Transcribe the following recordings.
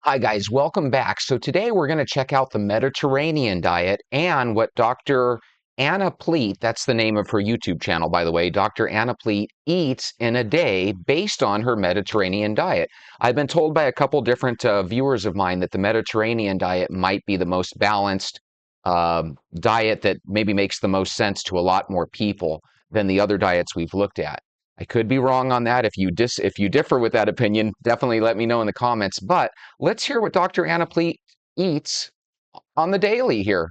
Hi, guys. Welcome back. So, today we're going to check out the Mediterranean diet and what Dr. Anna Pleat, that's the name of her YouTube channel, by the way, Dr. Anna Pleat eats in a day based on her Mediterranean diet. I've been told by a couple different viewers of mine that the Mediterranean diet might be the most balanced diet that maybe makes the most sense to a lot more people than the other diets we've looked at. I could be wrong on that. If you differ with that opinion, definitely let me know in the comments. But let's hear what Dr. Anna Pleat eats on the daily here.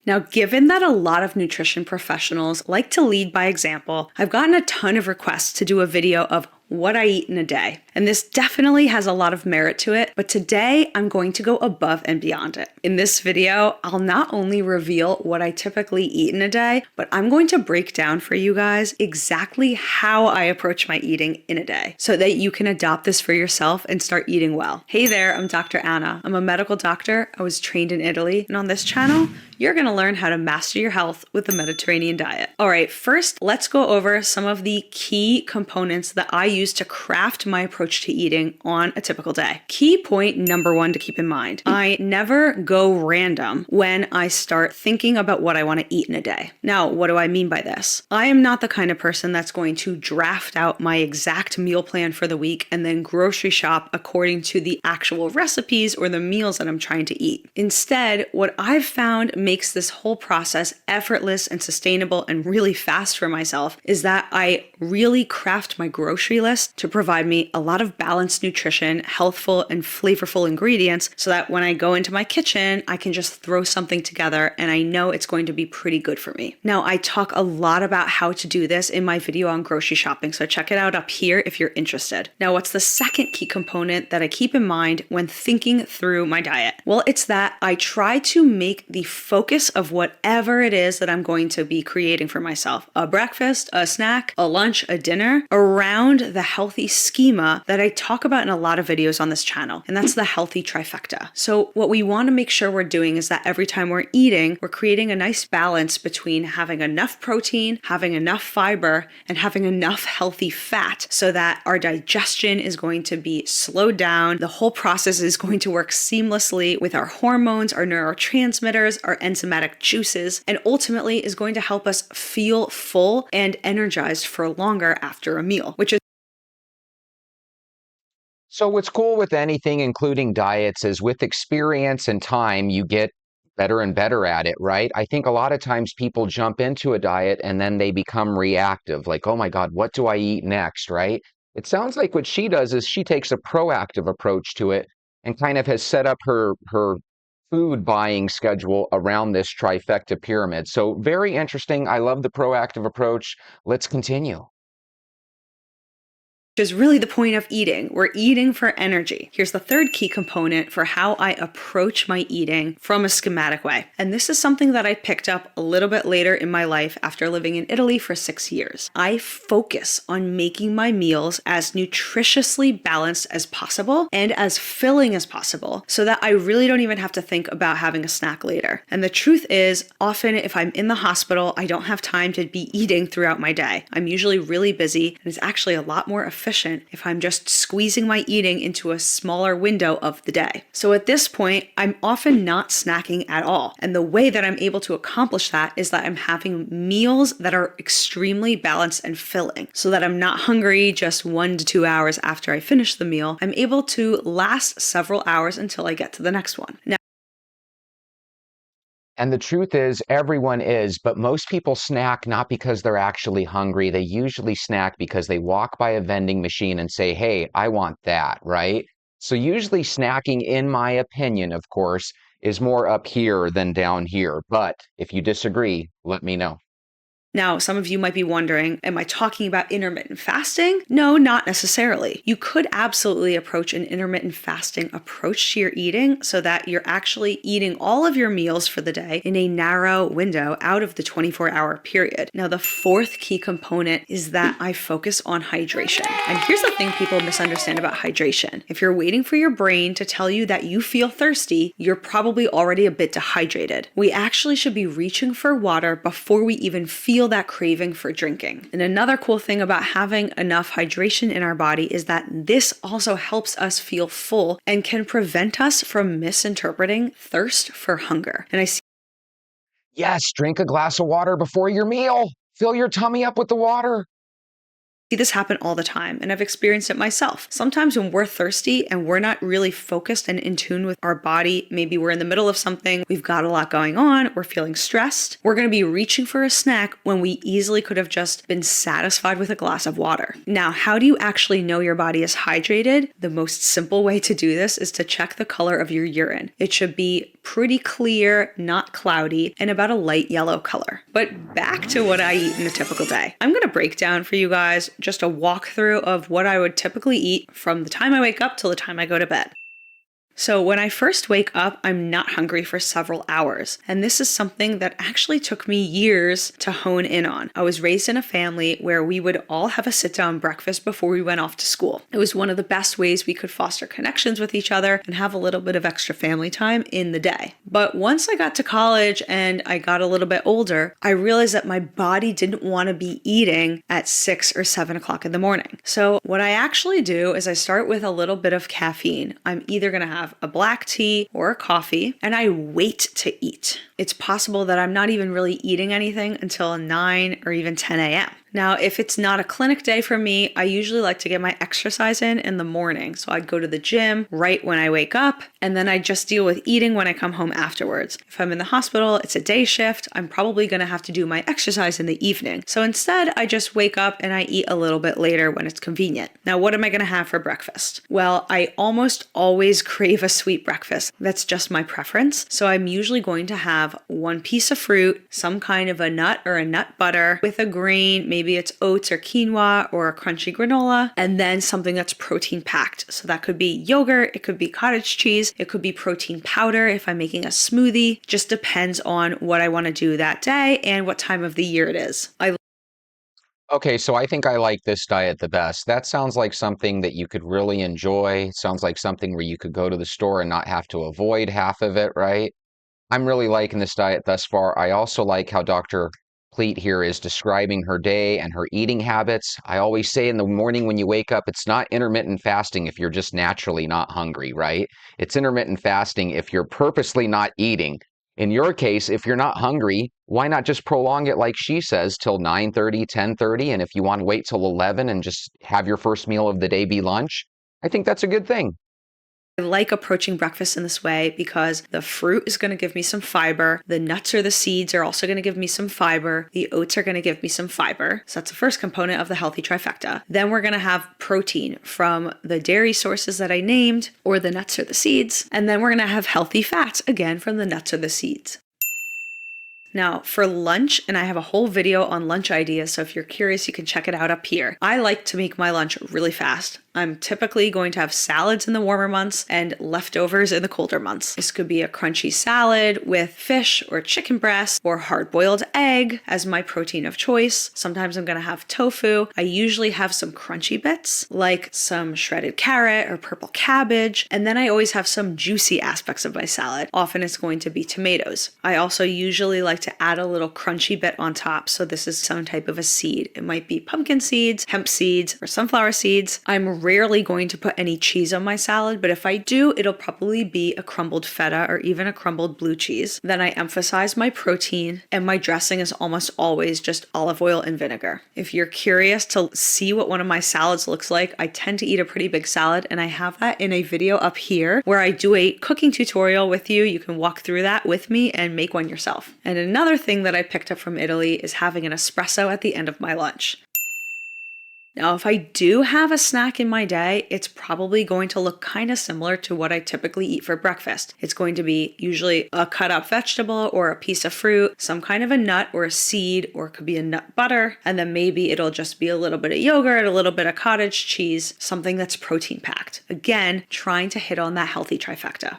Now, given that a lot of nutrition professionals like to lead by example, I've gotten a ton of requests to do a video of what I eat in a day. And this definitely has a lot of merit to it, but today I'm going to go above and beyond it. In this video, I'll not only reveal what I typically eat in a day, but I'm going to break down for you guys exactly how I approach my eating in a day so that you can adopt this for yourself and start eating well. Hey there, I'm Dr. Anna. I'm a medical doctor. I was trained in Italy, and on this channel, you're going to learn how to master your health with the Mediterranean diet. All right, first, let's go over some of the key components that I use to craft my approach to eating on a typical day. Key point number one to keep in mind, I never go random when I start thinking about what I want to eat in a day. Now, what do I mean by this? I am not the kind of person that's going to draft out my exact meal plan for the week and then grocery shop according to the actual recipes or the meals that I'm trying to eat. Instead, what I've found makes this whole process effortless and sustainable and really fast for myself is that I really craft my grocery list to provide me a lot of balanced nutrition, healthful and flavorful ingredients so that when I go into my kitchen, I can just throw something together and I know it's going to be pretty good for me. Now, I talk a lot about how to do this in my video on grocery shopping, so check it out up here if you're interested. Now, what's the second key component that I keep in mind when thinking through my diet? Well, it's that I try to make the focus of whatever it is that I'm going to be creating for myself, a breakfast, a snack, a lunch, a dinner, around the healthy schema that I talk about in a lot of videos on this channel, and that's the healthy trifecta. So what we want to make sure we're doing is that every time we're eating, we're creating a nice balance between having enough protein, having enough fiber, and having enough healthy fat so that our digestion is going to be slowed down. The whole process is going to work seamlessly with our hormones, our neurotransmitters, our enzymatic juices, and ultimately is going to help us feel full and energized for longer after a meal, which is So, what's cool with anything, including diets, is with experience and time, you get better and better at it, right? I think a lot of times people jump into a diet and then they become reactive, like, oh my God, what do I eat next, right? It sounds like what she does is she takes a proactive approach to it and kind of has set up her food buying schedule around this trifecta pyramid. So, very interesting. I love the proactive approach. Let's continue. is really the point of eating. We're eating for energy. Here's the third key component for how I approach my eating from a schematic way. And this is something that I picked up a little bit later in my life after living in Italy for 6 years. I focus on making my meals as nutritiously balanced as possible and as filling as possible so that I really don't even have to think about having a snack later. And the truth is, often if I'm in the hospital, I don't have time to be eating throughout my day. I'm usually really busy, and it's actually a lot more efficient if I'm just squeezing my eating into a smaller window of the day. So at this point, I'm often not snacking at all. And the way that I'm able to accomplish that is that I'm having meals that are extremely balanced and filling so that I'm not hungry just 1 to 2 hours after I finish the meal. I'm able to last several hours until I get to the next one. Now, And the truth is, everyone is, but most people snack not because they're actually hungry. They usually snack because they walk by a vending machine and say, hey, I want that, right? So usually snacking, in my opinion, of course, is more up here than down here. But if you disagree, let me know. Now, some of you might be wondering, am I talking about intermittent fasting? No, not necessarily. You could absolutely approach an intermittent fasting approach to your eating so that you're actually eating all of your meals for the day in a narrow window out of the 24-hour period. Now, the fourth key component is that I focus on hydration. And here's the thing people misunderstand about hydration. If you're waiting for your brain to tell you that you feel thirsty, you're probably already a bit dehydrated. We actually should be reaching for water before we even feel feel that craving for drinking. And another cool thing about having enough hydration in our body is that this also helps us feel full and can prevent us from misinterpreting thirst for hunger. And I see Yes, drink a glass of water before your meal. Fill your tummy up with the water. this happen all the time, and I've experienced it myself. Sometimes when we're thirsty and we're not really focused and in tune with our body, maybe we're in the middle of something, we've got a lot going on, we're feeling stressed, we're going to be reaching for a snack when we easily could have just been satisfied with a glass of water. Now, how do you actually know your body is hydrated? The most simple way to do this is to check the color of your urine. It should be pretty clear, not cloudy, and about a light yellow color. But back to what I eat in a typical day. I'm going to break down for you guys just a walkthrough of what I would typically eat from the time I wake up till the time I go to bed. So when I first wake up, I'm not hungry for several hours. And this is something that actually took me years to hone in on. I was raised in a family where we would all have a sit-down breakfast before we went off to school. It was one of the best ways we could foster connections with each other and have a little bit of extra family time in the day. But once I got to college and I got a little bit older, I realized that my body didn't want to be eating at 6 or 7 o'clock in the morning. So what I actually do is I start with a little bit of caffeine. I'm either going to have a black tea or a coffee, and I wait to eat. It's possible that I'm not even really eating anything until 9 or even 10 a.m. Now, if it's not a clinic day for me, I usually like to get my exercise in the morning. So I'd go to the gym right when I wake up, and then I just deal with eating when I come home afterwards. If I'm in the hospital, it's a day shift, I'm probably going to have to do my exercise in the evening. So instead, I just wake up and I eat a little bit later when it's convenient. Now, what am I going to have for breakfast? Well, I almost always crave a sweet breakfast. That's just my preference. So I'm usually going to have one piece of fruit, some kind of a nut or a nut butter with a grain, maybe it's oats or quinoa or a crunchy granola, and then something that's protein packed. So that could be yogurt, it could be cottage cheese, it could be protein powder if I'm making a smoothie. Just depends on what I want to do that day and what time of the year it is. Okay, so I think I like this diet the best. That sounds like something that you could really enjoy. Sounds like something where you could go to the store and not have to avoid half of it, right? I'm really liking this diet thus far. I also like how Dr. Pleat here is describing her day and her eating habits. I always say in the morning when you wake up, it's not intermittent fasting if you're just naturally not hungry, right? It's intermittent fasting if you're purposely not eating. In your case, if you're not hungry, why not just prolong it like she says till 9:30, 10:30, and if you want to wait till 11 and just have your first meal of the day be lunch, I think that's a good thing. I like approaching breakfast in this way because the fruit is going to give me some fiber. The nuts or the seeds are also going to give me some fiber. The oats are going to give me some fiber. So that's the first component of the healthy trifecta. Then we're going to have protein from the dairy sources that I named, or the nuts or the seeds. And then we're going to have healthy fats, again, from the nuts or the seeds. Now, for lunch, and I have a whole video on lunch ideas, so if you're curious, you can check it out up here. I like to make my lunch really fast. I'm typically going to have salads in the warmer months and leftovers in the colder months. This could be a crunchy salad with fish or chicken breast or hard-boiled egg as my protein of choice. Sometimes I'm going to have tofu. I usually have some crunchy bits like some shredded carrot or purple cabbage, and then I always have some juicy aspects of my salad. Often it's going to be tomatoes. I also usually like to add a little crunchy bit on top, so this is some type of a seed. It might be pumpkin seeds, hemp seeds, or sunflower seeds. I'm rarely going to put any cheese on my salad, but if I do, it'll probably be a crumbled feta or even a crumbled blue cheese. Then I emphasize my protein, and my dressing is almost always just olive oil and vinegar. If you're curious to see what one of my salads looks like, I tend to eat a pretty big salad, and I have that in a video up here where I do a cooking tutorial with you. You can walk through that with me and make one yourself. And another thing that I picked up from Italy is having an espresso at the end of my lunch. Now, if I do have a snack in my day, it's probably going to look kind of similar to what I typically eat for breakfast. It's going to be usually a cut up vegetable or a piece of fruit, some kind of a nut or a seed, or it could be a nut butter, and then maybe it'll just be a little bit of yogurt, a little bit of cottage cheese, something that's protein packed. Again, trying to hit on that healthy trifecta.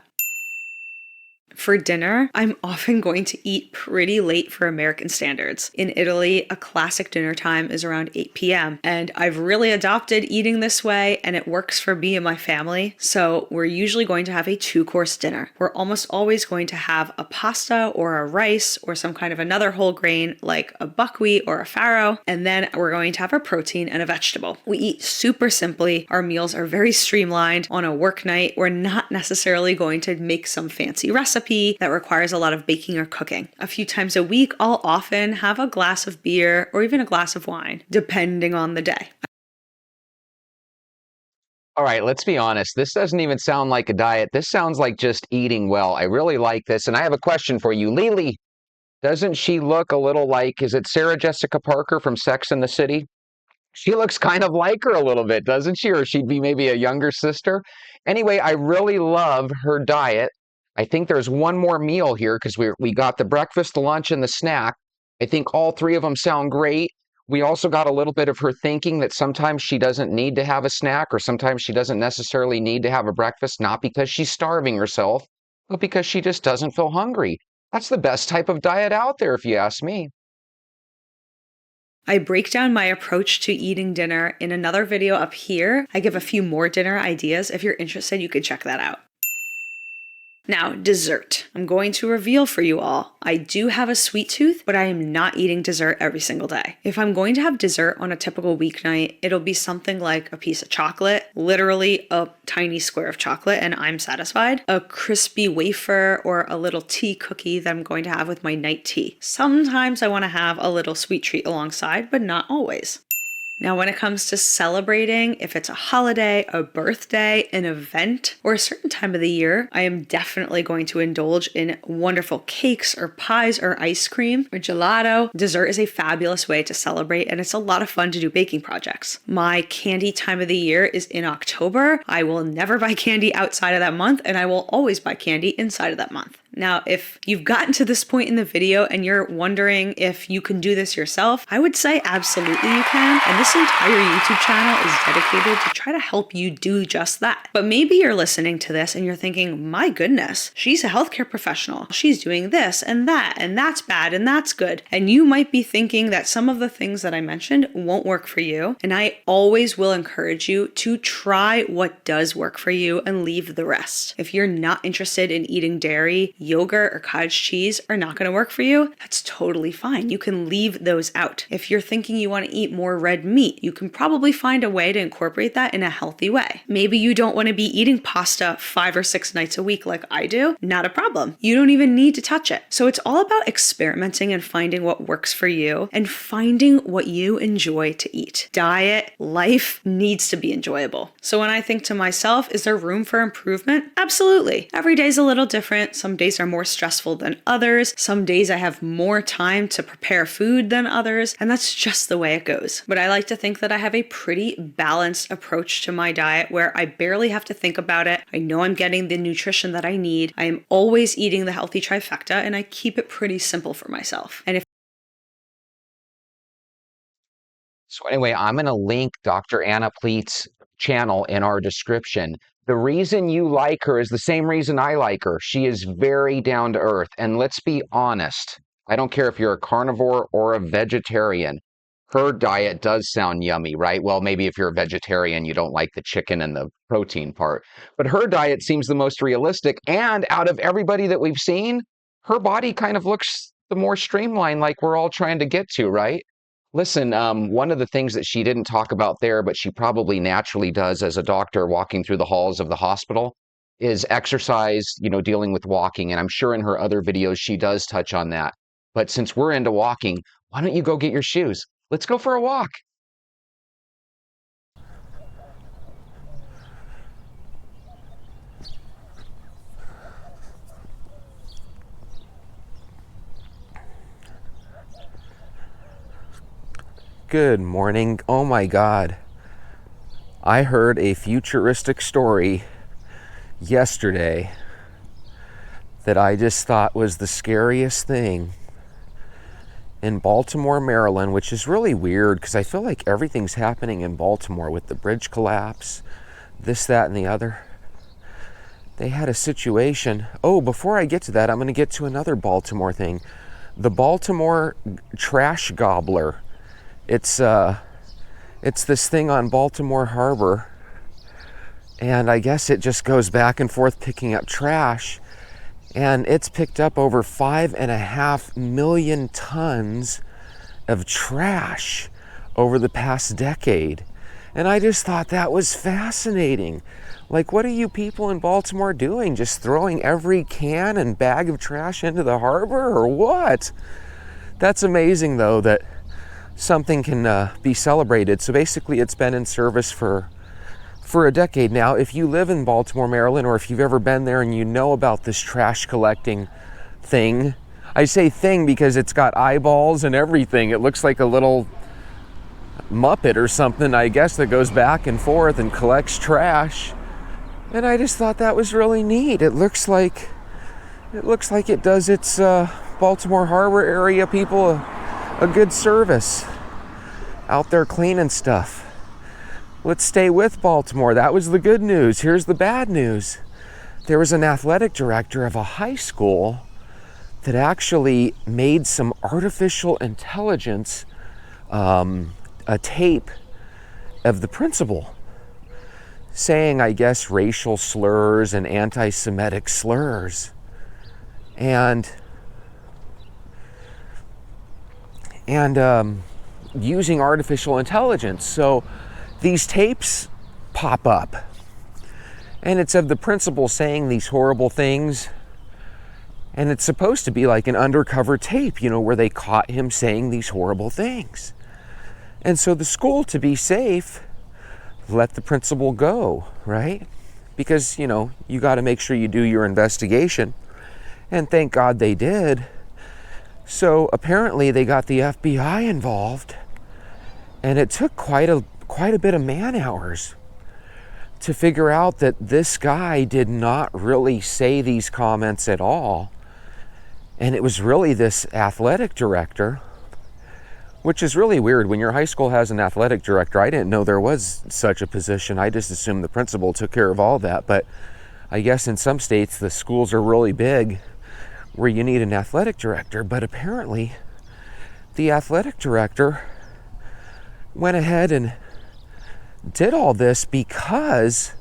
For dinner, I'm often going to eat pretty late for American standards. In Italy, a classic dinner time is around 8 p.m., and I've really adopted eating this way, and it works for me and my family. So we're usually going to have a two-course dinner. We're almost always going to have a pasta or a rice or some kind of another whole grain like a buckwheat or a farro, and then we're going to have a protein and a vegetable. We eat super simply. Our meals are very streamlined. On a work night, we're not necessarily going to make some fancy recipe that requires a lot of baking or cooking. A few times a week, I'll often have a glass of beer or even a glass of wine, depending on the day. All right, let's be honest. This doesn't even sound like a diet. This sounds like just eating well. I really like this. And I have a question for you. Lily, doesn't she look a little like, is it Sarah Jessica Parker from Sex and the City? She looks kind of like her a little bit, doesn't she? Or she'd be maybe a younger sister. Anyway, I really love her diet. I think there's one more meal here because we got the breakfast, the lunch, and the snack. I think all three of them sound great. We also got a little bit of her thinking that sometimes she doesn't need to have a snack or sometimes she doesn't necessarily need to have a breakfast, not because she's starving herself, but because she just doesn't feel hungry. That's the best type of diet out there, if you ask me. I break down my approach to eating dinner in another video up here. I give a few more dinner ideas. If you're interested, you could check that out. Now, dessert. I'm going to reveal for you all. I do have a sweet tooth, but I am not eating dessert every single day. If I'm going to have dessert on a typical weeknight, it'll be something like a piece of chocolate, literally a tiny square of chocolate, and I'm satisfied. A crispy wafer or a little tea cookie that I'm going to have with my night tea. Sometimes I want to have a little sweet treat alongside, but not always. Now, when it comes to celebrating, if it's a holiday, a birthday, an event, or a certain time of the year, I am definitely going to indulge in wonderful cakes or pies or ice cream or gelato. Dessert is a fabulous way to celebrate, and it's a lot of fun to do baking projects. My candy time of the year is in October. I will never buy candy outside of that month, and I will always buy candy inside of that month. Now, if you've gotten to this point in the video and you're wondering if you can do this yourself, I would say absolutely you can. And this entire YouTube channel is dedicated to try to help you do just that. But maybe you're listening to this and you're thinking, my goodness, she's a healthcare professional. She's doing this and that's bad and that's good. And you might be thinking that some of the things that I mentioned won't work for you. And I always will encourage you to try what does work for you and leave the rest. If you're not interested in eating dairy, yogurt or cottage cheese are not going to work for you, that's totally fine. You can leave those out. If you're thinking you want to eat more red meat, you can probably find a way to incorporate that in a healthy way. Maybe you don't want to be eating pasta 5 or 6 nights a week like I do. Not a problem. You don't even need to touch it. So it's all about experimenting and finding what works for you and finding what you enjoy to eat. Diet, life needs to be enjoyable. So when I think to myself, is there room for improvement? Absolutely. Every day's a little different. Some days are more stressful than others. Some days I have more time to prepare food than others, and that's just the way it goes. But I like to think that I have a pretty balanced approach to my diet where I barely have to think about it. I know I'm getting the nutrition that I need. I am always eating the healthy trifecta, and I keep it pretty simple for myself. So anyway, I'm going to link Dr. Anna Pleat's channel in our description. The reason you like her is the same reason I like her. She is very down to earth. And let's be honest, I don't care if you're a carnivore or a vegetarian. Her diet does sound yummy, right? Well, maybe if you're a vegetarian, you don't like the chicken and the protein part. But her diet seems the most realistic. And out of everybody that we've seen, her body kind of looks the more streamlined, like we're all trying to get to, right? Listen, one of the things that she didn't talk about there, but she probably naturally does as a doctor walking through the halls of the hospital, is exercise, dealing with walking. And I'm sure in her other videos, she does touch on that. But since we're into walking, why don't you go get your shoes? Let's go for a walk. Good morning. Oh my God. I heard a futuristic story yesterday that I just thought was the scariest thing. In Baltimore, Maryland, which is really weird because I feel like everything's happening in Baltimore with the bridge collapse, this, that, and the other. they had a situation. Oh, before I get to that, I'm going to get to another Baltimore thing. The Baltimore trash gobbler. It's this thing on Baltimore Harbor, and I guess it just goes back and forth picking up trash, and it's picked up over 5.5 million tons of trash over the past decade. And I just thought that was fascinating. Like, what are you people in Baltimore doing? Just throwing every can and bag of trash into the harbor, or what? That's amazing, though, that something can be celebrated. So basically, it's been in service for a decade now. If you live in Baltimore, Maryland, or if you've ever been there and you know about this trash collecting thing, I say thing because it's got eyeballs and everything. It looks like a little Muppet or something, I guess, that goes back and forth and collects trash. And I just thought that was really neat. It looks like it does its Baltimore Harbor area people a good service out there cleaning stuff. Let's stay with Baltimore. That was the good news. Here's the bad news. There was an athletic director of a high school that actually made some artificial intelligence a tape of the principal saying, I guess, racial slurs and anti-Semitic slurs, and using artificial intelligence. So these tapes pop up, and it's of the principal saying these horrible things, and it's supposed to be like an undercover tape, where they caught him saying these horrible things. And so the school, to be safe, let the principal go, right? Because, you got to make sure you do your investigation. And thank God they did. So apparently they got the FBI involved, and it took quite a bit of man hours to figure out that this guy did not really say these comments at all. And it was really this athletic director, which is really weird. When your high school has an athletic director, I didn't know there was such a position. I just assumed the principal took care of all that. But I guess in some states, the schools are really big where you need an athletic director. But apparently, the athletic director went ahead and did all this because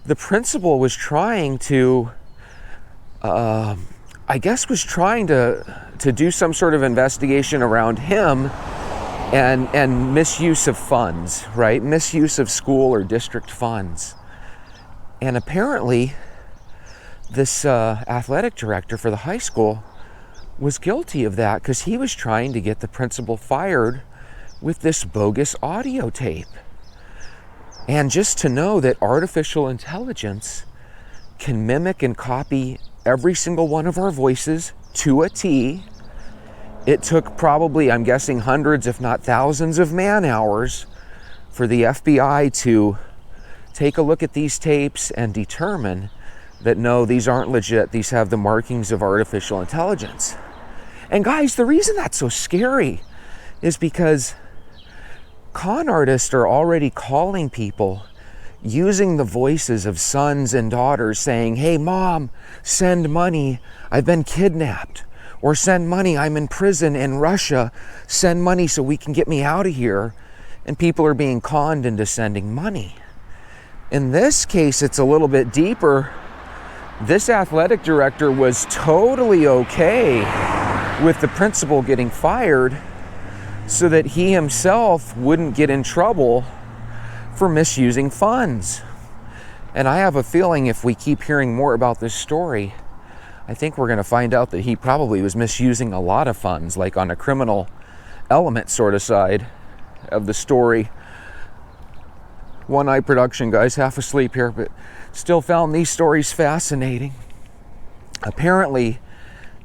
the principal was trying to, to do some sort of investigation around him and misuse of funds, right? Misuse of school or district funds. And apparently, this athletic director for the high school was guilty of that because he was trying to get the principal fired with this bogus audio tape. And just to know that artificial intelligence can mimic and copy every single one of our voices to a T. It took probably, I'm guessing, hundreds, if not thousands of man hours for the FBI to take a look at these tapes and determine that no, these aren't legit. These have the markings of artificial intelligence. And guys, the reason that's so scary is because con artists are already calling people using the voices of sons and daughters saying, hey, mom, send money. I've been kidnapped. Or send money. I'm in prison in Russia. Send money so we can get me out of here. And people are being conned into sending money. In this case, it's a little bit deeper. This athletic director was totally okay with the principal getting fired so that he himself wouldn't get in trouble for misusing funds. And I have a feeling if we keep hearing more about this story, I think we're going to find out that he probably was misusing a lot of funds, like on a criminal element sort of side of the story. One eye production, guys, half asleep here, but still found these stories fascinating. Apparently,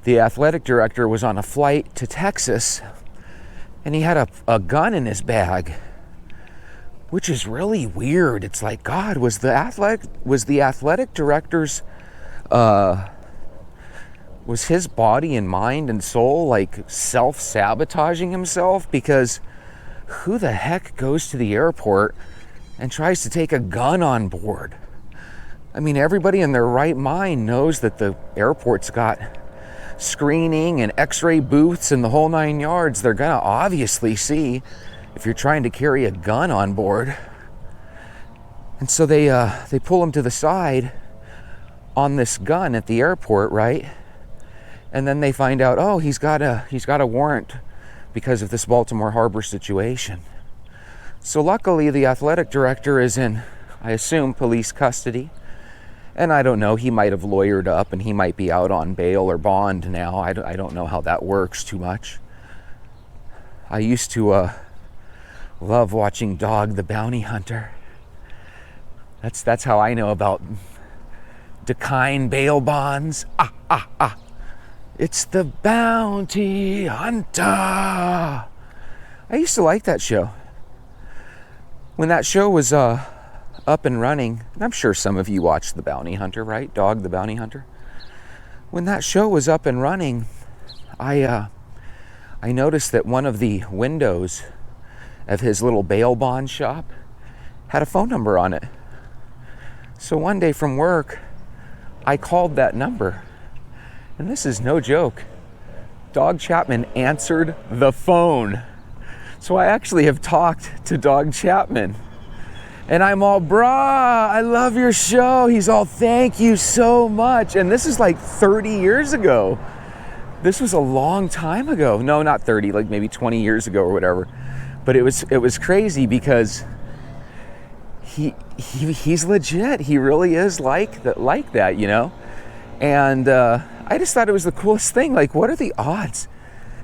the athletic director was on a flight to Texas, and he had a gun in his bag, which is really weird. It's like, God, was the athletic director's was his body and mind and soul like self-sabotaging himself? Because who the heck goes to the airport and tries to take a gun on board? I mean, everybody in their right mind knows that the airport's got screening and x-ray booths and the whole 9 yards. They're gonna obviously see if you're trying to carry a gun on board. And so they pull him to the side on this gun at the airport, right? And then they find out, oh, he's got a warrant because of this Baltimore Harbor situation. So luckily the athletic director is in, I assume, police custody. And I don't know, he might have lawyered up and he might be out on bail or bond now. I don't know how that works too much. I used to love watching Dog the Bounty Hunter. That's how I know about decline bail bonds. It's the Bounty Hunter. I used to like that show. When that show was up and running, and I'm sure some of you watched The Bounty Hunter, right? Dog the Bounty Hunter. When that show was up and running, I noticed that one of the windows of his little bail bond shop had a phone number on it. So one day from work, I called that number. And this is no joke. Dog Chapman answered the phone. So I actually have talked to Dog Chapman. And I'm all, brah, I love your show. He's all, thank you so much. And this is like 30 years ago. This was a long time ago. No, not 30, like maybe 20 years ago or whatever. But it was crazy because he's legit. He really is like that, you know? And I just thought it was the coolest thing. Like, what are the odds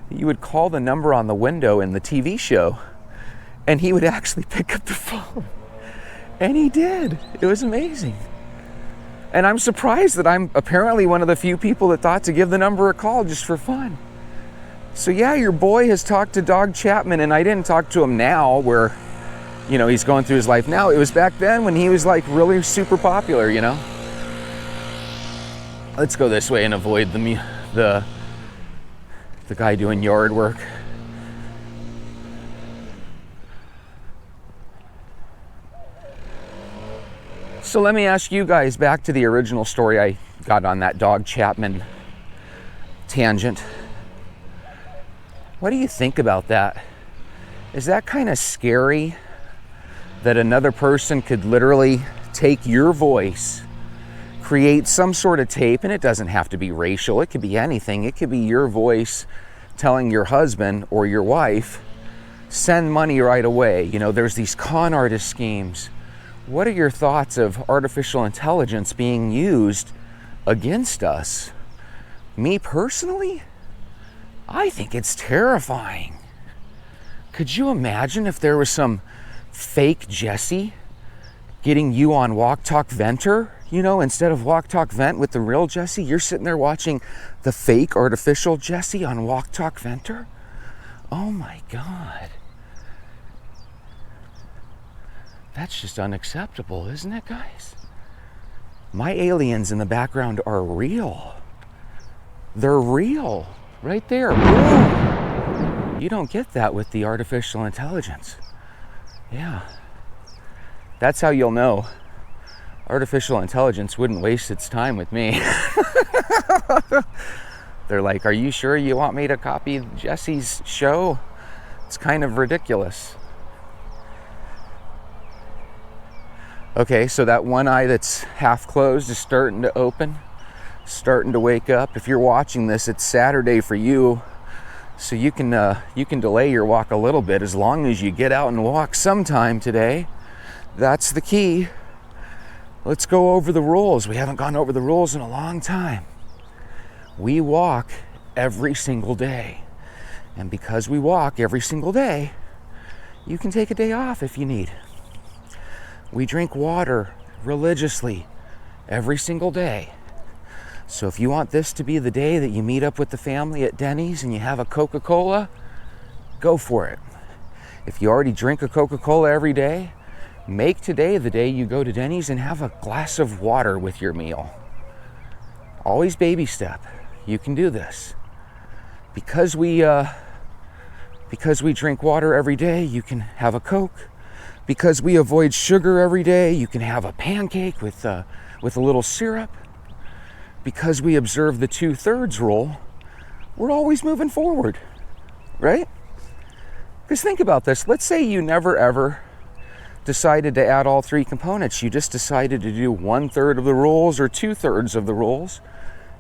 that you would call the number on the window in the TV show and he would actually pick up the phone? And he did. It was amazing. And I'm surprised that I'm apparently one of the few people that thought to give the number a call just for fun. So yeah, your boy has talked to Dog Chapman, and I didn't talk to him now where, you know, he's going through his life now. It was back then when he was like really super popular, you know? Let's go this way and avoid the guy doing yard work. So let me ask you guys, back to the original story I got on that Dog Chapman tangent. What do you think about that? Is that kind of scary that another person could literally take your voice, create some sort of tape, and it doesn't have to be racial, it could be anything. It could be your voice telling your husband or your wife, send money right away. You know, there's these con artist schemes. What are your thoughts of artificial intelligence being used against us? Me personally, I think it's terrifying. Could you imagine if there was some fake Jesse getting you on Walk Talk Venter? You know, instead of Walk Talk Vent with the real Jesse, you're sitting there watching the fake artificial Jesse on Walk Talk Venter? Oh my God. That's just unacceptable, isn't it, guys? My aliens in the background are real. They're real. Right there. Boom. You don't get that with the artificial intelligence. Yeah. That's how you'll know artificial intelligence wouldn't waste its time with me. They're like, are you sure you want me to copy Jesse's show? It's kind of ridiculous. Okay, so that one eye that's half closed is starting to open, starting to wake up. If you're watching this, it's Saturday for you, so you can delay your walk a little bit as long as you get out and walk sometime today. That's the key. Let's go over the rules. We haven't gone over the rules in a long time. We walk every single day, and because we walk every single day, you can take a day off if you need. We drink water religiously every single day. So if you want this to be the day that you meet up with the family at Denny's and you have a Coca-Cola, go for it. If you already drink a Coca-Cola every day, make today the day you go to Denny's and have a glass of water with your meal. Always baby step. You can do this. Because we drink water every day, you can have a Coke. Because we avoid sugar every day, you can have a pancake with a little syrup. Because we observe the 2/3 rule, we're always moving forward, right? Because think about this. Let's say you never ever decided to add all 3 components. You just decided to do 1/3 of the rules or 2/3 of the rules.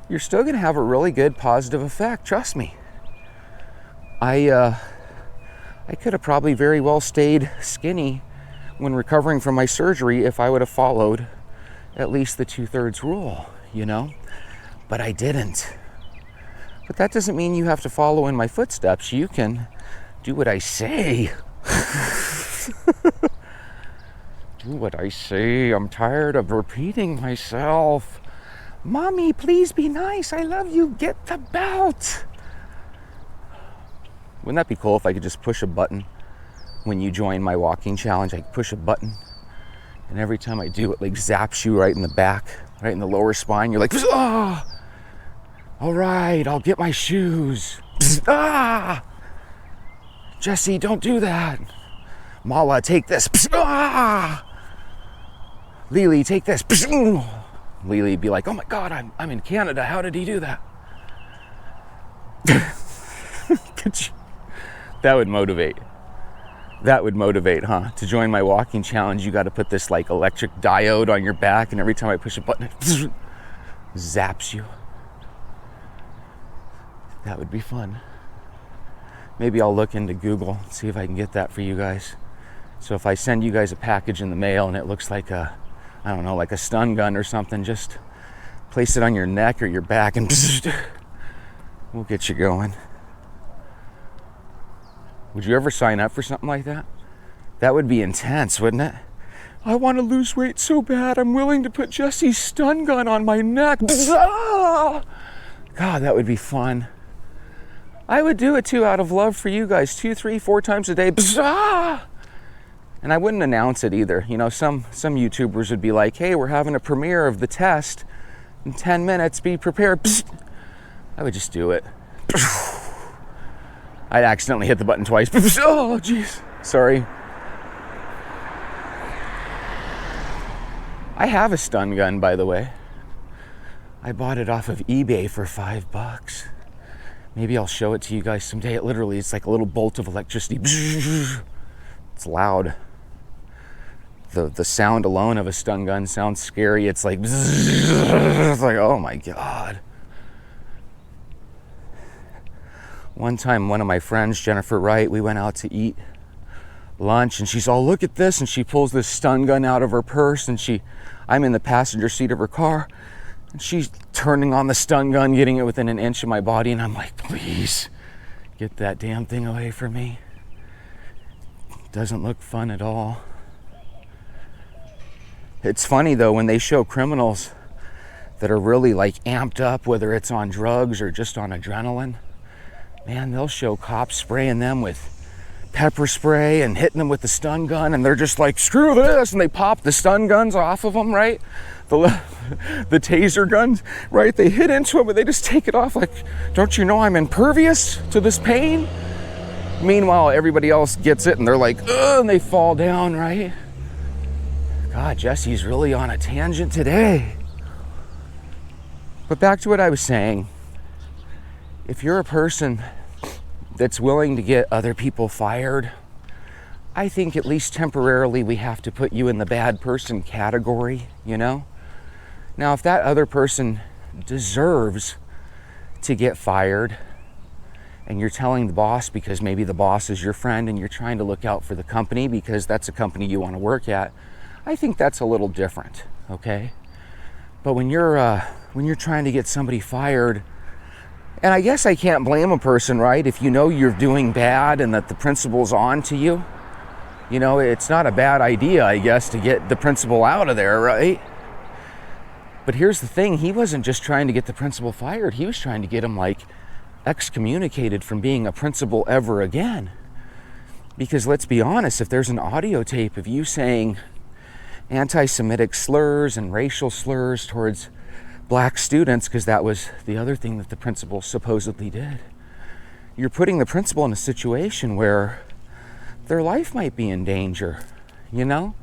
You're still going to have a really good positive effect. Trust me. I could have probably very well stayed skinny when recovering from my surgery if I would have followed at least the 2/3 rule, you know? But I didn't. But that doesn't mean you have to follow in my footsteps. You can do what I say. Do what I say. I'm tired of repeating myself. Mommy, please be nice. I love you. Get the belt. Wouldn't that be cool if I could just push a button when you join my walking challenge? I could push a button, and every time I do, it like zaps you right in the back, right in the lower spine. You're like, ah! All right, I'll get my shoes. Ah! Jesse, don't do that. Mala, take this. Ah! Lily, take this. Lily'd be like, oh my God, I'm in Canada. How did he do that? That would motivate. That would motivate, huh? To join my walking challenge, you got to put this like electric diode on your back, and every time I push a button, it zaps you. That would be fun. Maybe I'll look into Google and see if I can get that for you guys. So if I send you guys a package in the mail and it looks like a, I don't know, like a stun gun or something, just place it on your neck or your back and we'll get you going. Would you ever sign up for something like that? That would be intense, wouldn't it? I want to lose weight so bad, I'm willing to put Jesse's stun gun on my neck. God, that would be fun. I would do it too, out of love for you guys, 2, 3, 4 times a day. And I wouldn't announce it either. You know, some YouTubers would be like, hey, we're having a premiere of the test in 10 minutes, be prepared. I would just do it. I'd accidentally hit the button twice. Oh, jeez. Sorry. I have a stun gun, by the way. I bought it off of eBay for $5. Maybe I'll show it to you guys someday. It literally, it's like a little bolt of electricity. It's loud. The sound alone of a stun gun sounds scary. It's like, it's like, oh my God. One time, one of my friends, Jennifer Wright, we went out to eat lunch, and she's all, look at this, and she pulls this stun gun out of her purse, and I'm in the passenger seat of her car, and she's turning on the stun gun, getting it within an inch of my body, and I'm like, please, get that damn thing away from me. It doesn't look fun at all. It's funny though, when they show criminals that are really like amped up, whether it's on drugs or just on adrenaline, man, they'll show cops spraying them with pepper spray and hitting them with the stun gun, and they're just like, screw this, and they pop the stun guns off of them, right? The taser guns, right? They hit into them, but they just take it off like, don't you know I'm impervious to this pain? Meanwhile, everybody else gets it, and they're like, ugh, and they fall down, right? God, Jesse's really on a tangent today. But back to what I was saying. If you're a person that's willing to get other people fired, I think at least temporarily we have to put you in the bad person category, you know? Now, if that other person deserves to get fired, and you're telling the boss because maybe the boss is your friend and you're trying to look out for the company because that's a company you want to work at, I think that's a little different, okay? But when you're trying to get somebody fired, and I guess I can't blame a person, right? If you know you're doing bad and that the principal's on to you, you know, it's not a bad idea, I guess, to get the principal out of there, right? But here's the thing, he wasn't just trying to get the principal fired, he was trying to get him, like, excommunicated from being a principal ever again. Because let's be honest, if there's an audio tape of you saying anti-Semitic slurs and racial slurs towards black students, because that was the other thing that the principal supposedly did, you're putting the principal in a situation where their life might be in danger, you know?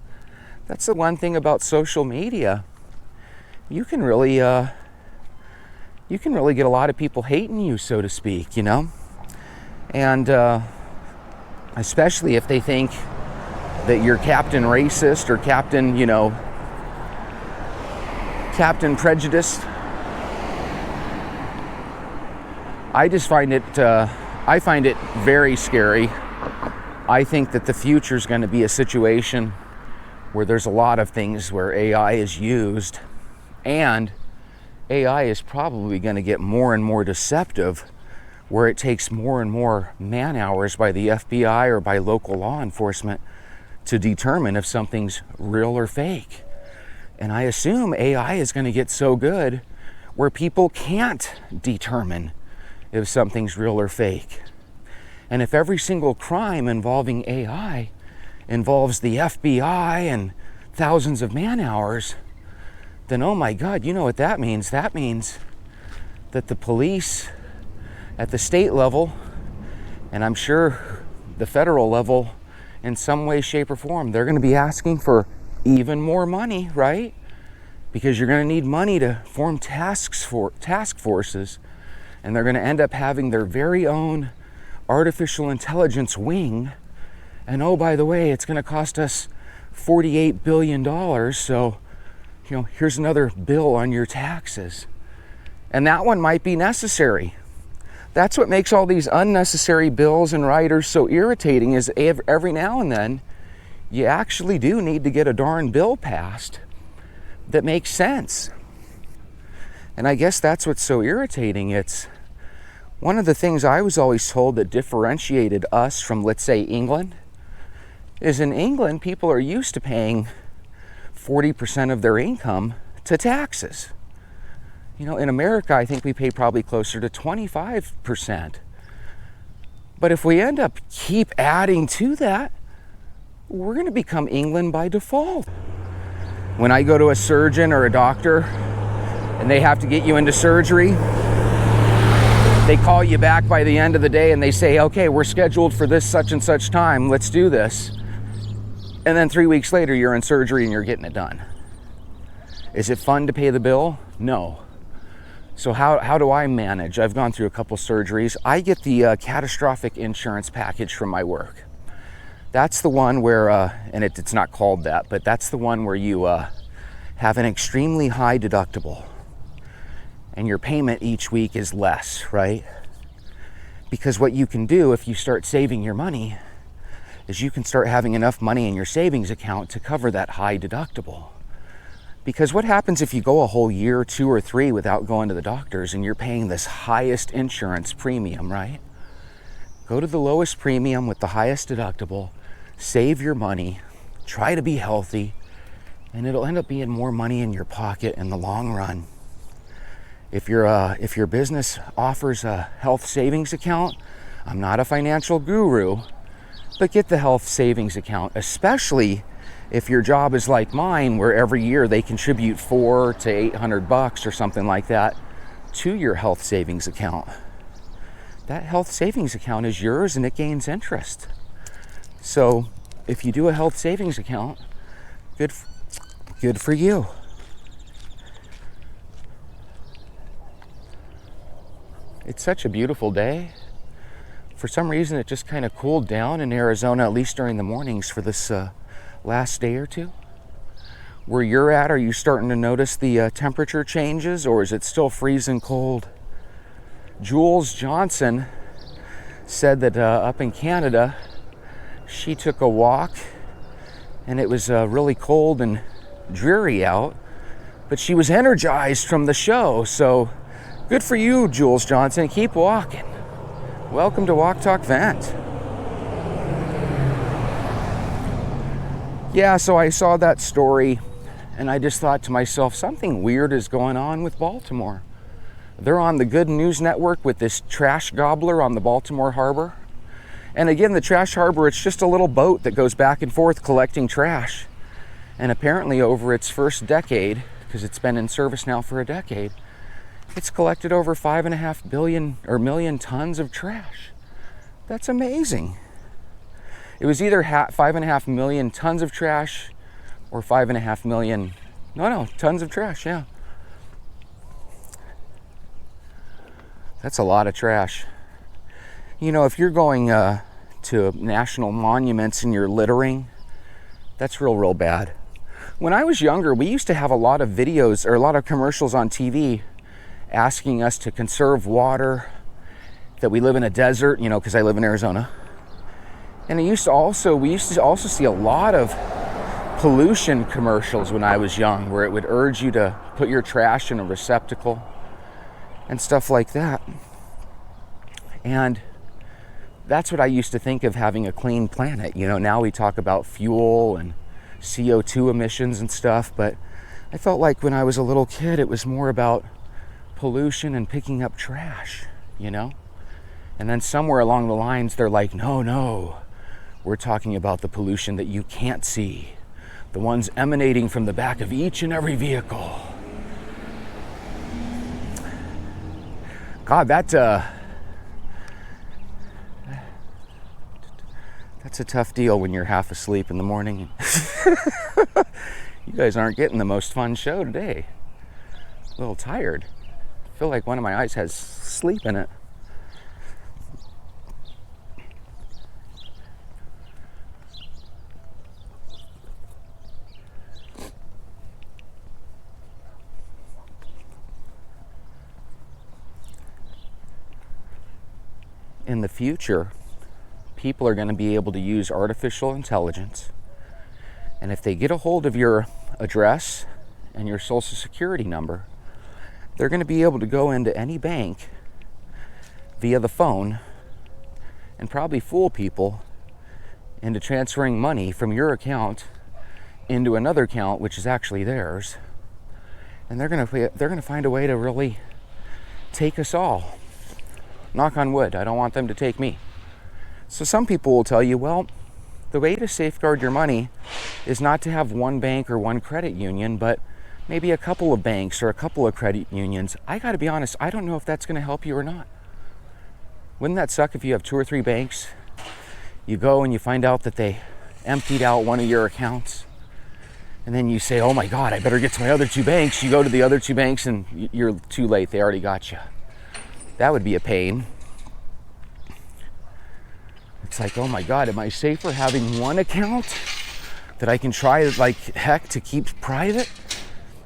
That's the one thing about social media. You can really get a lot of people hating you, so to speak, you know? And especially if they think that you're Captain Racist or Captain, you know, Captain Prejudiced. I find it very scary. I think that the future is going to be a situation where there's a lot of things where AI is used, and AI is probably going to get more and more deceptive, where it takes more and more man hours by the FBI or by local law enforcement to determine if something's real or fake. And I assume AI is going to get so good where people can't determine if something's real or fake. And if every single crime involving AI involves the FBI and thousands of man hours, then oh my God, you know what that means? That means that the police at the state level, and I'm sure the federal level, in some way, shape, or form, they're going to be asking for even more money, right? Because you're going to need money to form task forces, and they're going to end up having their very own artificial intelligence wing. And oh, by the way, it's going to cost us $48 billion, so, you know, here's another bill on your taxes. And that one might be necessary. That's what makes all these unnecessary bills and riders so irritating, is every now and then you actually do need to get a darn bill passed that makes sense. And I guess that's what's so irritating. It's one of the things I was always told that differentiated us from, let's say, England, is in England, people are used to paying 40% of their income to taxes. You know, in America, I think we pay probably closer to 25%. But if we end up keep adding to that, we're going to become England by default. When I go to a surgeon or a doctor and they have to get you into surgery, they call you back by the end of the day and they say, okay, we're scheduled for this such and such time, let's do this. And then 3 weeks later, you're in surgery and you're getting it done. Is it fun to pay the bill? No. So how do I manage? I've gone through a couple surgeries. I get the catastrophic insurance package from my work. That's the one where, and it's not called that, but that's the one where you have an extremely high deductible and your payment each week is less, right? Because what you can do if you start saving your money is you can start having enough money in your savings account to cover that high deductible. Because what happens if you go a whole year, 2 or 3 without going to the doctors and you're paying this highest insurance premium, right? Go to the lowest premium with the highest deductible, save your money, try to be healthy, and it'll end up being more money in your pocket in the long run. If your business offers a health savings account, I'm not a financial guru, but get the health savings account, especially if your job is like mine, where every year they contribute $400 to $800 or something like that to your health savings account. That health savings account is yours and it gains interest. So if you do a health savings account, good for you. It's such a beautiful day. For some reason, it just kind of cooled down in Arizona, at least during the mornings for this last day or two. Where you're at, are you starting to notice the temperature changes, or is it still freezing cold? Jules Johnson said that up in Canada, she took a walk and it was really cold and dreary out, but she was energized from the show. So good for you, Jules Johnson. Keep walking. Welcome to Walk Talk Vent. Yeah, so I saw that story and I just thought to myself, something weird is going on with Baltimore. They're on the Good News Network with this trash gobbler on the Baltimore Harbor. And again, the trash harbor, it's just a little boat that goes back and forth collecting trash. And apparently over its first decade, because it's been in service now for a decade, it's collected over 5.5 million tons of trash. That's amazing. It was either 5.5 million tons of trash or 5.5 million, no, tons of trash, yeah. That's a lot of trash. You know, if you're going to national monuments and you're littering, that's real bad. When I was younger, we used to have a lot of videos or a lot of commercials on TV asking us to conserve water, that we live in a desert, you know, because I live in Arizona. And we used to also see a lot of pollution commercials when I was young, where it would urge you to put your trash in a receptacle and stuff like that. And that's what I used to think of having a clean planet. You know, now we talk about fuel and CO2 emissions and stuff, but I felt like when I was a little kid, it was more about pollution and picking up trash, you know? And then somewhere along the lines, they're like, no, we're talking about the pollution that you can't see, the ones emanating from the back of each and every vehicle. God, that's a tough deal when you're half asleep in the morning. You guys aren't getting the most fun show today. A little tired. I feel like one of my eyes has sleep in it. In the future, people are going to be able to use artificial intelligence, and if they get a hold of your address and your social security number, they're going to be able to go into any bank via the phone and probably fool people into transferring money from your account into another account, which is actually theirs. And they're going to find a way to really take us all. Knock on wood, I don't want them to take me. So some people will tell you, well, the way to safeguard your money is not to have one bank or one credit union, but maybe a couple of banks or a couple of credit unions. I got to be honest, I don't know if that's going to help you or not. Wouldn't that suck if you have 2 or 3 banks? You go and you find out that they emptied out one of your accounts, and then you say, oh my God, I better get to my other 2 banks. You go to the other 2 banks and you're too late, they already got you. That would be a pain. It's like, oh my God, am I safer having one account that I can try like heck to keep private?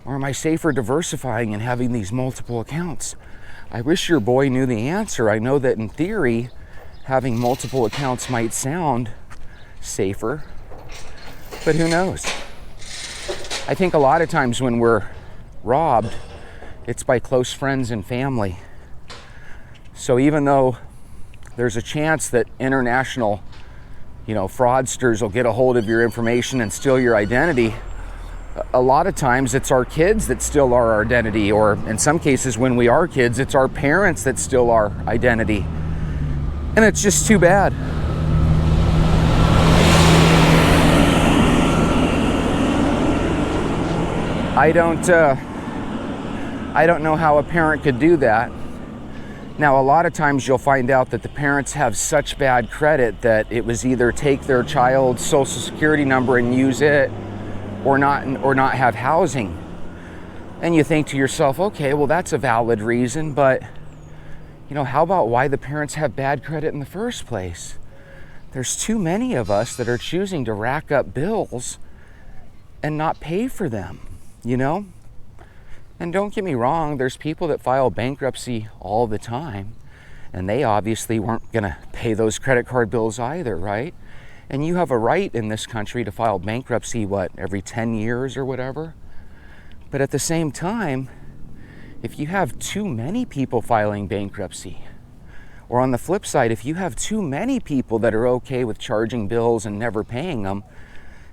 Or am I safer diversifying and having these multiple accounts? I wish your boy knew the answer. I know that in theory, having multiple accounts might sound safer, but who knows? I think a lot of times when we're robbed, it's by close friends and family. So even though there's a chance that international, fraudsters will get a hold of your information and steal your identity, a lot of times it's our kids that steal our identity, or in some cases when we are kids, it's our parents that steal our identity. And it's just too bad. I don't know how a parent could do that. Now, a lot of times you'll find out that the parents have such bad credit that it was either take their child's social security number and use it, or not have housing. And you think to yourself, okay, well, that's a valid reason, but how about why the parents have bad credit in the first place? There's too many of us that are choosing to rack up bills and not pay for them, And don't get me wrong, there's people that file bankruptcy all the time, and they obviously weren't gonna pay those credit card bills either, right? And you have a right in this country to file bankruptcy, every 10 years or whatever? But at the same time, if you have too many people filing bankruptcy, or on the flip side, if you have too many people that are okay with charging bills and never paying them,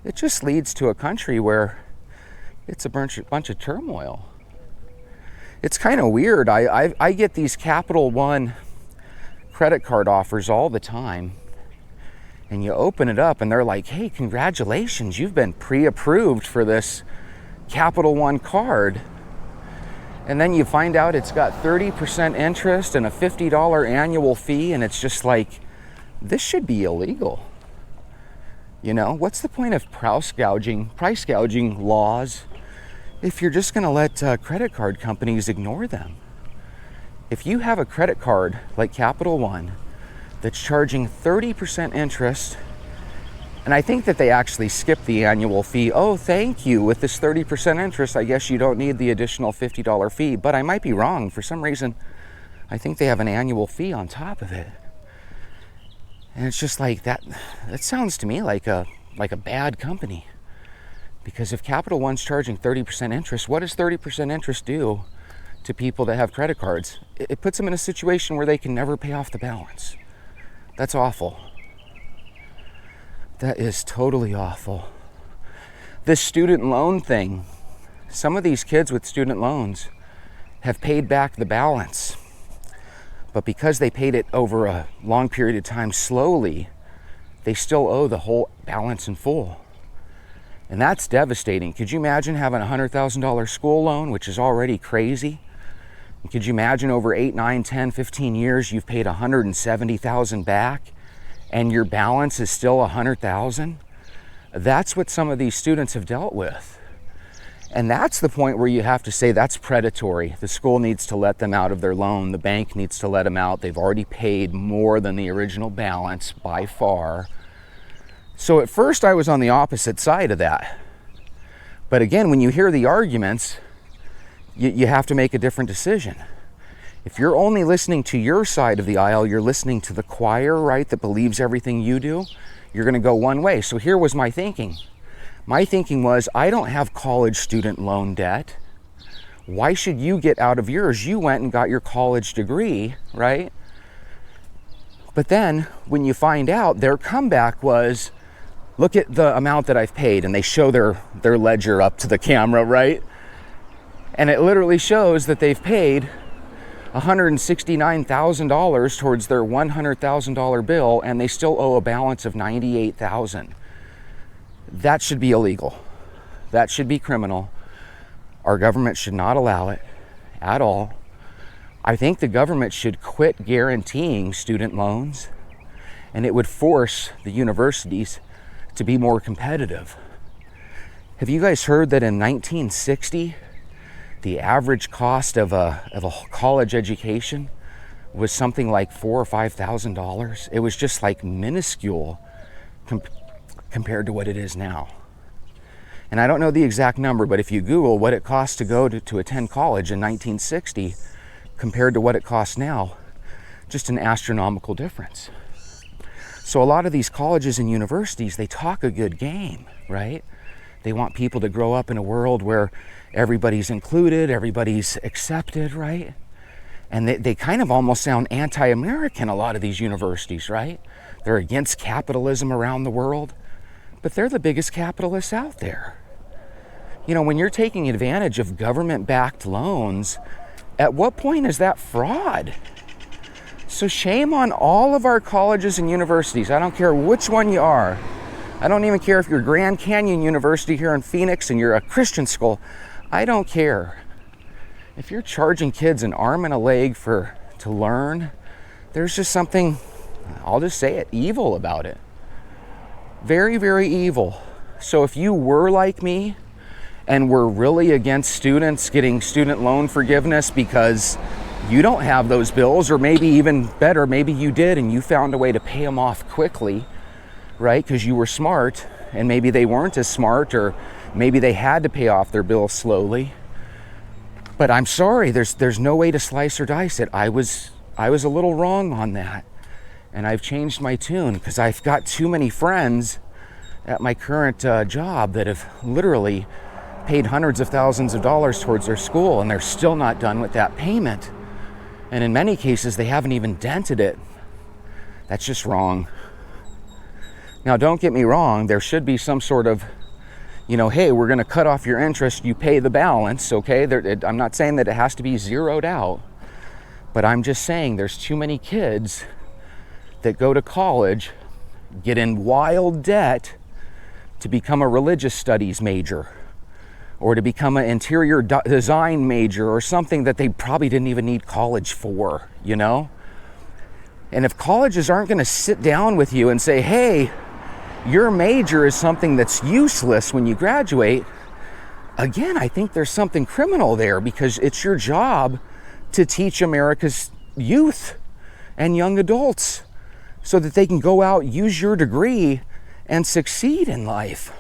it just leads to a country where it's a bunch of turmoil. It's kind of weird. I get these Capital One credit card offers all the time, and you open it up and they're like, hey, congratulations, you've been pre-approved for this Capital One card. And then you find out it's got 30% interest and a $50 annual fee, and it's just like, this should be illegal. You know, what's the point of price gouging laws if you're just going to let credit card companies ignore them? If you have a credit card like Capital One that's charging 30% interest, and I think that they actually skip the annual fee. Oh, thank you. With this 30% interest, I guess you don't need the additional $50 fee. But I might be wrong. For some reason, I think they have an annual fee on top of it. And it's just like that. That sounds to me like a bad company. Because if Capital One's charging 30% interest, what does 30% interest do to people that have credit cards? It puts them in a situation where they can never pay off the balance. That's awful. That is totally awful. This student loan thing, some of these kids with student loans have paid back the balance. But because they paid it over a long period of time slowly, they still owe the whole balance in full. And that's devastating. Could you imagine having a $100,000 school loan, which is already crazy? And could you imagine over 8, 9, 10, 15 years, you've paid $170,000 back and your balance is still $100,000? That's what some of these students have dealt with. And that's the point where you have to say that's predatory. The school needs to let them out of their loan. The bank needs to let them out. They've already paid more than the original balance by far. So at first I was on the opposite side of that. But again, when you hear the arguments, you have to make a different decision. If you're only listening to your side of the aisle, you're listening to the choir, right, that believes everything you do, you're going to go one way. So here was my thinking. My thinking was, I don't have college student loan debt. Why should you get out of yours? You went and got your college degree, right? But then when you find out, their comeback was, look at the amount that I've paid. And they show their ledger up to the camera, right? And it literally shows that they've paid $169,000 towards their $100,000 bill, and they still owe a balance of $98,000. That should be illegal. That should be criminal. Our government should not allow it at all. I think the government should quit guaranteeing student loans, and it would force the universities to be more competitive. Have you guys heard that in 1960, the average cost of a college education was something like $4,000 or $5,000? It was just like minuscule compared to what it is now. And I don't know the exact number, but if you Google what it cost to go to attend college in 1960 compared to what it costs now, just an astronomical difference. So a lot of these colleges and universities, they talk a good game, right? They want people to grow up in a world where everybody's included, everybody's accepted, right? And they kind of almost sound anti-American, a lot of these universities, right? They're against capitalism around the world, but they're the biggest capitalists out there. You know, when you're taking advantage of government-backed loans, at what point is that fraud? So shame on all of our colleges and universities. I don't care which one you are. I don't even care if you're Grand Canyon University here in Phoenix and you're a Christian school. I don't care. If you're charging kids an arm and a leg to learn, there's just something, I'll just say it, evil about it. Very, very evil. So if you were like me and were really against students getting student loan forgiveness because you don't have those bills, or maybe even better, maybe you did and you found a way to pay them off quickly, right? Because you were smart, and maybe they weren't as smart, or maybe they had to pay off their bills slowly. But I'm sorry, there's no way to slice or dice it. I was a little wrong on that. And I've changed my tune because I've got too many friends at my current job that have literally paid hundreds of thousands of dollars towards their school, and they're still not done with that payment. And in many cases, they haven't even dented it. That's just wrong. Now, don't get me wrong, there should be some sort of, hey, we're going to cut off your interest, you pay the balance, okay? I'm not saying that it has to be zeroed out, but I'm just saying there's too many kids that go to college, get in wild debt to become a religious studies major, or to become an interior design major, or something that they probably didn't even need college for, And if colleges aren't going to sit down with you and say, hey, your major is something that's useless when you graduate, again, I think there's something criminal there, because it's your job to teach America's youth and young adults so that they can go out, use your degree, and succeed in life.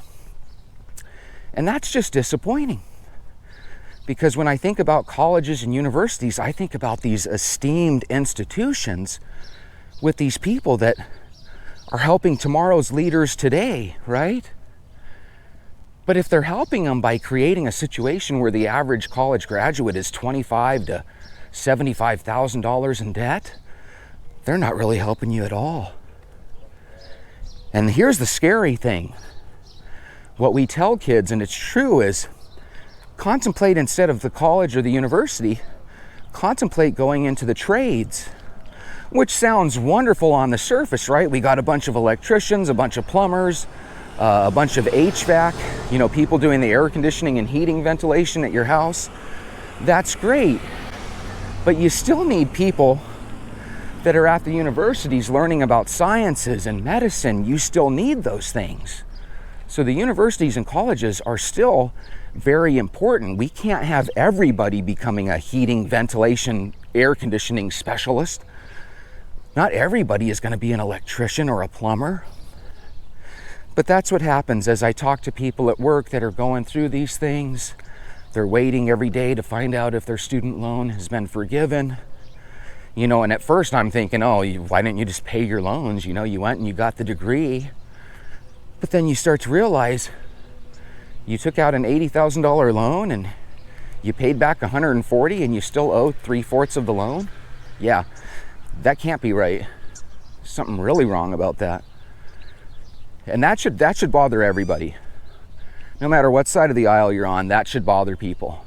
And that's just disappointing. Because when I think about colleges and universities, I think about these esteemed institutions with these people that are helping tomorrow's leaders today, right? But if they're helping them by creating a situation where the average college graduate is $25,000 to $75,000 in debt, they're not really helping you at all. And here's the scary thing. What we tell kids, and it's true, is contemplate, instead of the college or the university, contemplate going into the trades, which sounds wonderful on the surface, right? We got a bunch of electricians, a bunch of plumbers, a bunch of HVAC, people doing the air conditioning and heating ventilation at your house. That's great. But you still need people that are at the universities learning about sciences and medicine. You still need those things. So the universities and colleges are still very important. We can't have everybody becoming a heating, ventilation, air conditioning specialist. Not everybody is going to be an electrician or a plumber. But that's what happens as I talk to people at work that are going through these things. They're waiting every day to find out if their student loan has been forgiven. And at first I'm thinking, why didn't you just pay your loans? You went and you got the degree. But then you start to realize you took out an $80,000 loan and you paid back $140,000 and you still owe 3/4 of the loan. Yeah, that can't be right. Something really wrong about that. And that should bother everybody. No matter what side of the aisle you're on, that should bother people.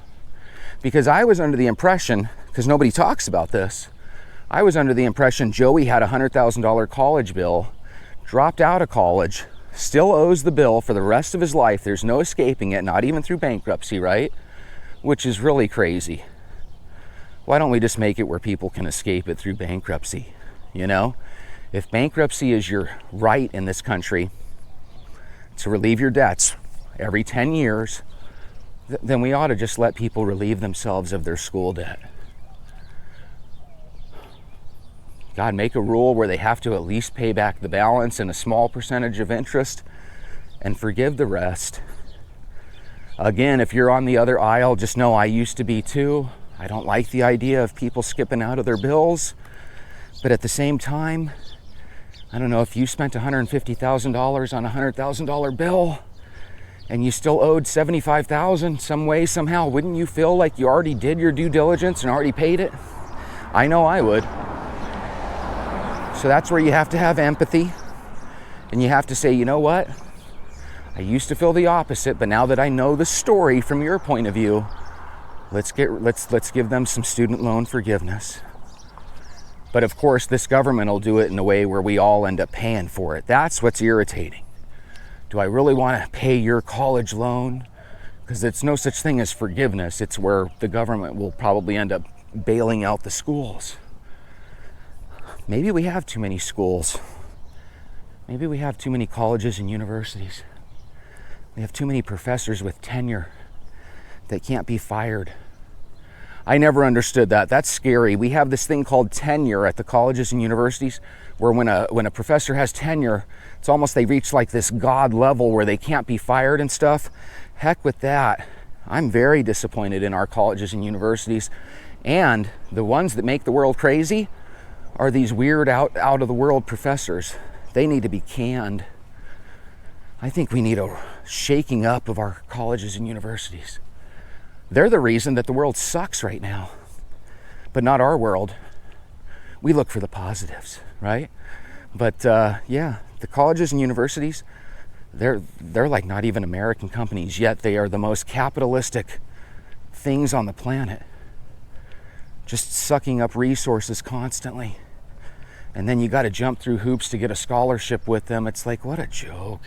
Because I was under the impression, because nobody talks about this, I was under the impression Joey had a $100,000 college bill, dropped out of college, still owes the bill for the rest of his life. There's no escaping it, not even through bankruptcy, right? Which is really crazy. Why don't we just make it where people can escape it through bankruptcy? If bankruptcy is your right in this country to relieve your debts every 10 years, then we ought to just let people relieve themselves of their school debt. God, make a rule where they have to at least pay back the balance and a small percentage of interest and forgive the rest. Again, if you're on the other aisle, just know I used to be too. I don't like the idea of people skipping out of their bills. But at the same time, I don't know, if you spent $150,000 on a $100,000 bill and you still owed $75,000 some way, somehow, wouldn't you feel like you already did your due diligence and already paid it? I know I would. So that's where you have to have empathy, and you have to say, you know what? I used to feel the opposite, but now that I know the story from your point of view, let's give them some student loan forgiveness. But of course, this government will do it in a way where we all end up paying for it. That's what's irritating. Do I really want to pay your college loan? Because it's no such thing as forgiveness. It's where the government will probably end up bailing out the schools. Maybe we have too many schools. Maybe we have too many colleges and universities. We have too many professors with tenure that can't be fired. I never understood that. That's scary. We have this thing called tenure at the colleges and universities, where when a professor has tenure, it's almost they reach like this God level where they can't be fired and stuff. Heck with that. I'm very disappointed in our colleges and universities. And the ones that make the world crazy are these weird out of the world professors. They need to be canned. I think we need a shaking up of our colleges and universities. They're the reason that the world sucks right now, but not our world. We look for the positives, right? But the colleges and universities, they're like not even American companies, yet they are the most capitalistic things on the planet. Just sucking up resources constantly. And then you got to jump through hoops to get a scholarship with them. It's like, what a joke.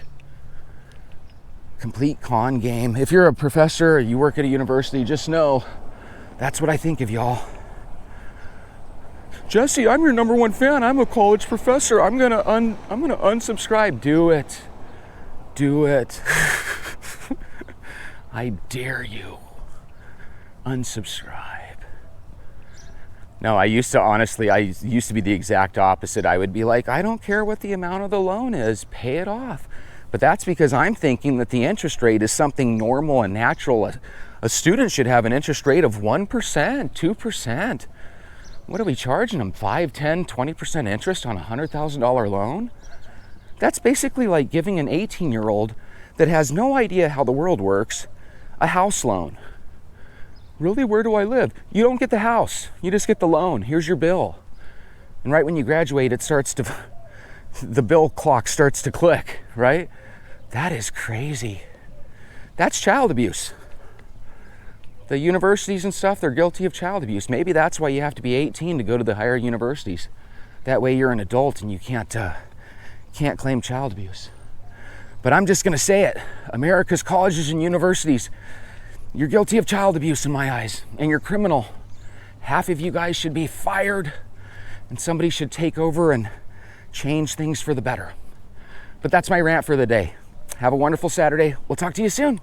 Complete con game. If you're a professor or you work at a university, just know that's what I think of y'all. Jesse, I'm your #1 fan. I'm a college professor. I'm gonna unsubscribe. Do it. do it. I dare you. Unsubscribe. No, I used to be the exact opposite. I would be like, I don't care what the amount of the loan is, pay it off. But that's because I'm thinking that the interest rate is something normal and natural. A student should have an interest rate of 1%, 2%. What are we charging them? 5, 10, 20% interest on a $100,000 loan? That's basically like giving an 18-year-old that has no idea how the world works a house loan. Really, where do I live? You don't get the house. You just get the loan. Here's your bill. And right when you graduate, the bill clock starts to click, right? That is crazy. That's child abuse. The universities and stuff, they're guilty of child abuse. Maybe that's why you have to be 18 to go to the higher universities. That way you're an adult and you can't claim child abuse. But I'm just gonna say it. America's colleges and universities, you're guilty of child abuse in my eyes, and you're criminal. Half of you guys should be fired, and somebody should take over and change things for the better. But that's my rant for the day. Have a wonderful Saturday. We'll talk to you soon.